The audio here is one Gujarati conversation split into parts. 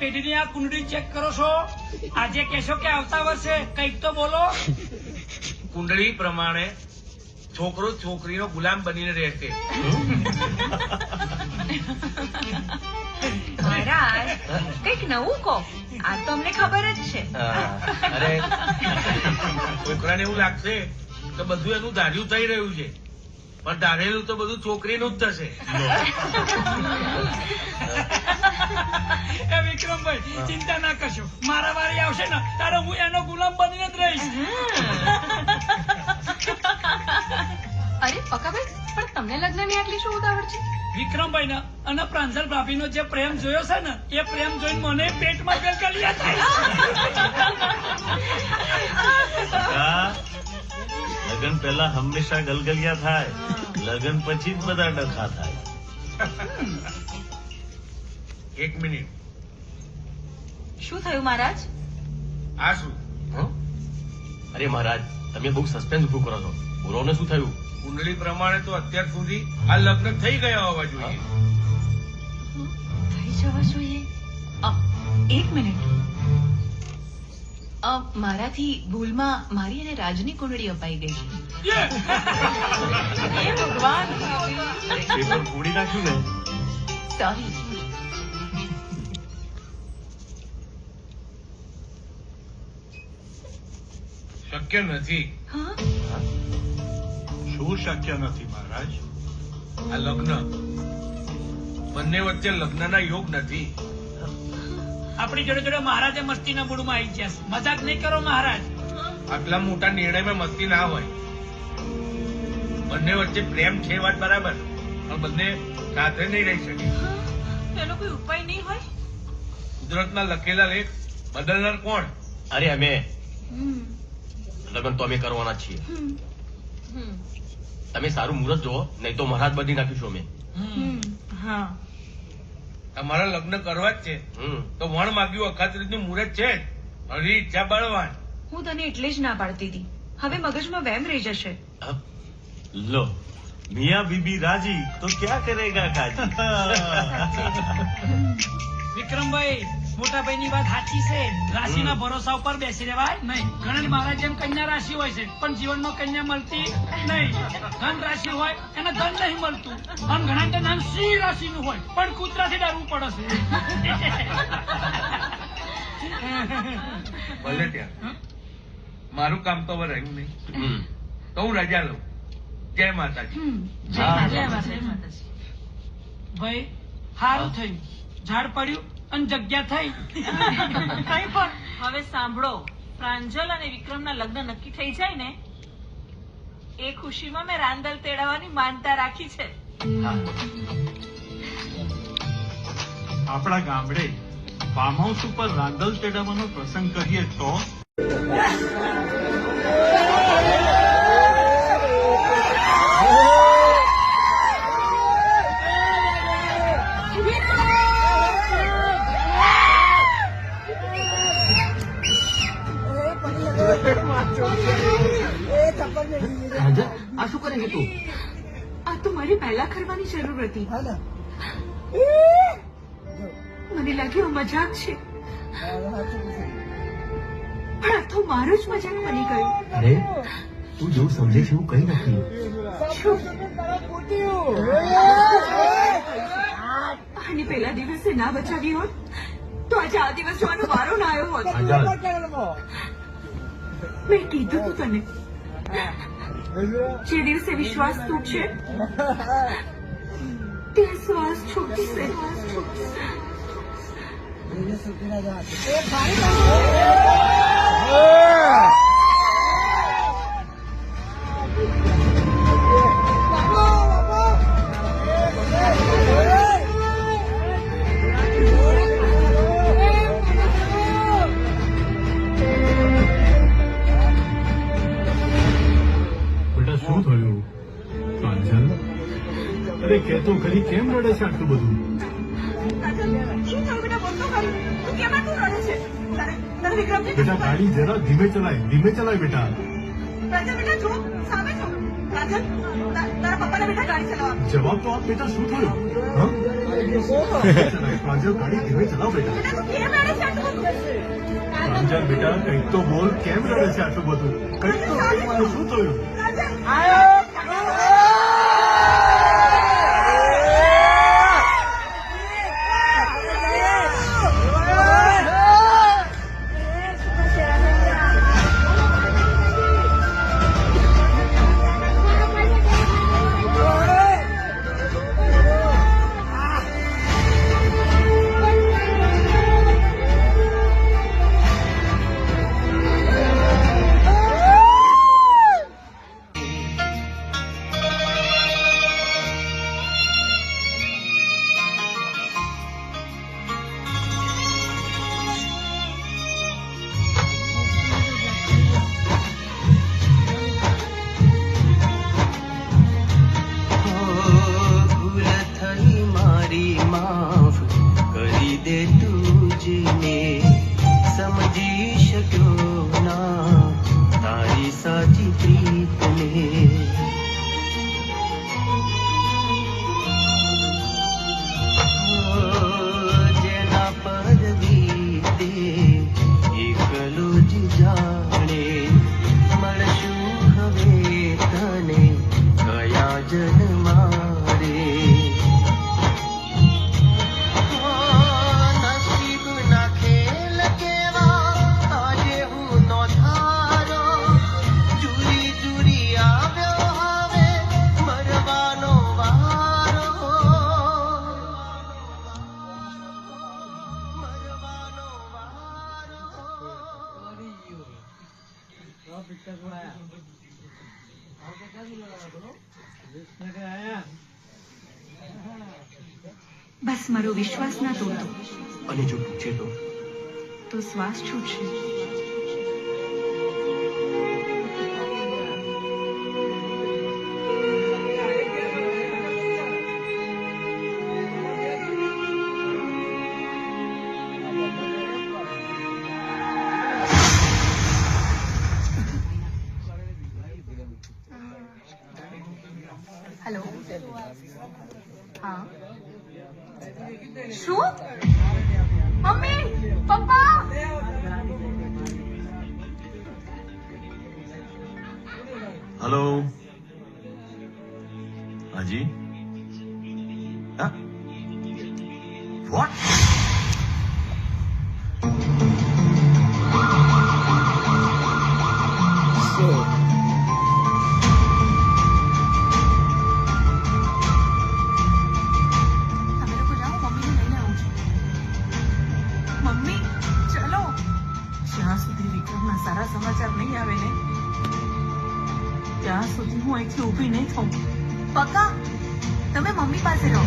પેઢીની આ કુંડળી ચેક કરો છો? આજે કહેશો કે આવતા વર્ષે કંઈક તો બોલો. કુંડળી પ્રમાણે છોકરો છોકરીનો ગુલામ બનીને રહેશે. મહારાજ કઈક નવું કહો, આ તો અમને ખબર જ છે. અરે છોકરાને એવું લાગશે કે બધું એનું ધાર્યું થઈ રહ્યું છે, પણ ધારેલું તો બધું છોકરીનું જ થશે. એ વિક્રમભાઈ ચિંતા ના કરશો, મારા વારી આવશે ને ત્યારે હું એનો ગુલામ બનીને જ રહીશ. અરે પકાભાઈ, પણ તમને લગ્નની આટલી શું ઉતાવળ છે? વિક્રમભાઈ ને અને પ્રાંજલ ભાભીનો જે પ્રેમ જોયો છે ને એ પ્રેમ જોઈને મને પેટમાં ગલગલિયા થાય. લગન પહેલા હંમેશા ગલગલિયા થાય, લગન પછી જ બધા ડખા થાય. એક મિનિટ, શું થયું મહારાજ? આ શું? અરે મહારાજ, તમે બહુ સસ્પેન્સ ઉભું કરો છો. બોલો ને, શું થયું? કુંડળી પ્રમાણે તો અત્યાર સુધી આ લગ્ન થઈ ગયા હોવા જોઈએ. થઈ જવા જોઈએ. એક મિનિટ, મારાથી ભૂલમાં મારી અને રાજની કુંડળી અપાઈ ગઈ છે. હે ભગવાન, પેપર ફોડી નાખ્યું ને. સોરી. શક્ય નથી. હા, શું શક્ય નથી મહારાજ? આ લગ્ન બંને વચ્ચે લગ્નના યોગ નથી. આપણી જોડે જોડે મહારાજે મસ્તીના મૂડમાં આવી ગયા છે. મજાક નહીં કરો મહારાજ. આટલા મોટા નિર્ણયમાં મસ્તી ના હોય. બંને વચ્ચે પ્રેમ છે વાત બરાબર, પણ બંને સાથે નહીં રહી શકે. એનો કોઈ ઉપાય નહીં હોય? કુદરતના લખેલા લેખ બદલનાર કોણ? અરે અમે લગ્ન તો અમે કરવાના જ છીએ. તમે સારું મુહૂર્ત જુઓ, નહીં તો મહારાજ બદલી નાખીશું અમે. હા, તમારા લગ્ન કરવા જ છે તો વણ માગ્યું અખાત્રીજનું મુહૂર્ત છે જ. હરી ઈચ્છા બળવાન. હું તને એટલે જ ના પાડતી હતી. હવે મગજમાં વહેમ રહી જશે. લો, મિયા બીબી રાજી તો ક્યાં કરેગા કાજી. વિક્રમભાઈ, મોટા ભાઈની વાત સાચી છે. રાશિના ભરોસા ઉપર બેસી રહેવાય નહીં. ઘણા મહારાજ જેમ કન્યા રાશિ હોય છે, પણ જીવનમાં કન્યા મળતી નહીં. ધન રાશિ હોય એને ધન નહીં મળતું, અને ઘણા નામ સિંહ રાશિનું હોય પણ કૂતરાથી ડરવું પડે છે. ભલે ત્યાં મારું કામ તો હવે રહ્યું નહીં, તો હું રજા લઉં. જય માતાજી. ભાઈ સારું થયું, ઝાડ પડ્યું અને જગ્યા થઈ. કઈ પણ હવે સાંભળો, પ્રાંજલ અને વિક્રમના લગ્ન નક્કી થઈ જાય ને એ ખુશીમાં મેં રાંદલ તેડાવવાની માનતા રાખી છે. આપણા ગામડે ફાર્મ હાઉસ ઉપર રાંદલ તેડાવવાનો પ્રસંગ કરીએ તો આ શું કરે છે તું? આ તો મારે પહેલા કરવાની જરૂર હતી. મને લાગ્યું મજાક છે, પણ આ તો મારો જ મજાક બની ગયું. અરે તું જેવું સમજે છે એવું કઈ નથી. અને પેલા દિવસે ના બચાવી હોત તો આજે આ દિવસ જોવાનો વારો ના આવ્યો હોત. મેં કીધું તું તને, જે દિવસે વિશ્વાસ તૂટશે તે શ્વાસ છૂટશે. શું થયું પ્રાંજલ? અરે કેતો ખરી, કેમ રડે છે આટલું બધું? શું થયું બેટા? બોલ તો ખરી, તું કેમ આટલું રડે છે? તારે વિક્રમજી બેટા ગાડી જરા ધીમે ચલાય બેટા. પ્રાંજલ બેટા જો, સામે જો. પ્રાંજલ તારા પપ્પાને બેટા ગાડી ચલાવવા. જવાબ તો આપ બેટા શું થયું હા? પ્રાંજલ ગાડી ધીમે ચલાવ બેટા. બેટા, તું કેમ રડે છે આટલું બધું? પ્રાંજલ બેટા કંઈક તો બોલ, કેમ રડે છે આટલું બધું? કંઈક તો બોલ, મને શું થયું? ભૂલ થઈ મારી માફ કરી દે તુજને સમજી શક્યો ના તારી સાચી પ્રીતને જેના પર વીતે એકલો જ જાણે મળશું હવે તને કયા જન્મારે નસીબના ખેલ કેવા આજે હું નો થારો ચૂરી ચૂરી આવ્યો હવે મરવાનો વારો મરવાનો વારો બસ મારો વિશ્વાસ ના તોડતો અને જો પૂછે તો શ્વાસ છૂટશે. હેલો હા શું મમ્મી પપ્પા हेलो हाँ जी हाँ व्हाट તમે લોકો જાઓ મમ્મીને લઈને આવું છું. મમ્મી ચલો. જ્યાં સુધી વિક્રમના સારા સમાચાર નહીં આવે ને ત્યાં સુધી હું અહીંથી ઊભી નહીં થઉં. પક્કા તમે મમ્મી પાસે રહો.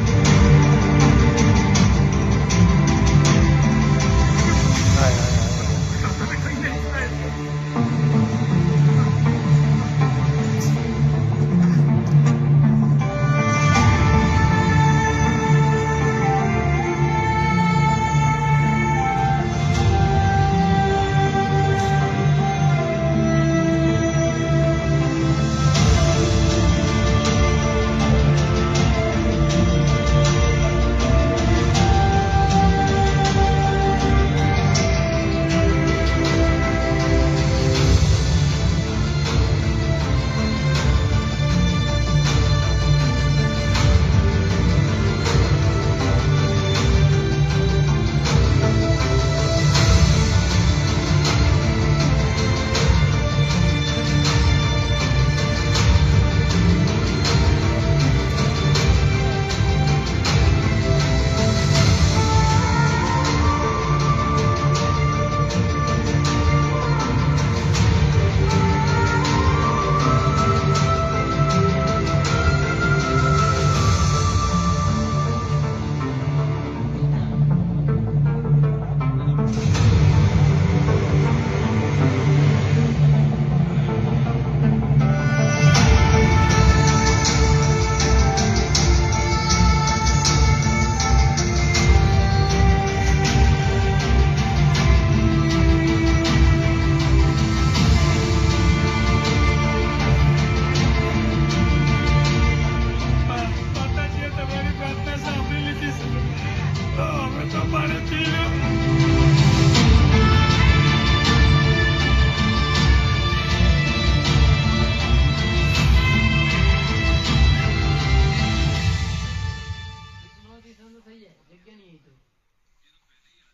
ઓપરેશન તો થઈ જાય જગ્યા નહીં તો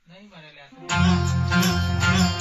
નહીં બને લ્યા.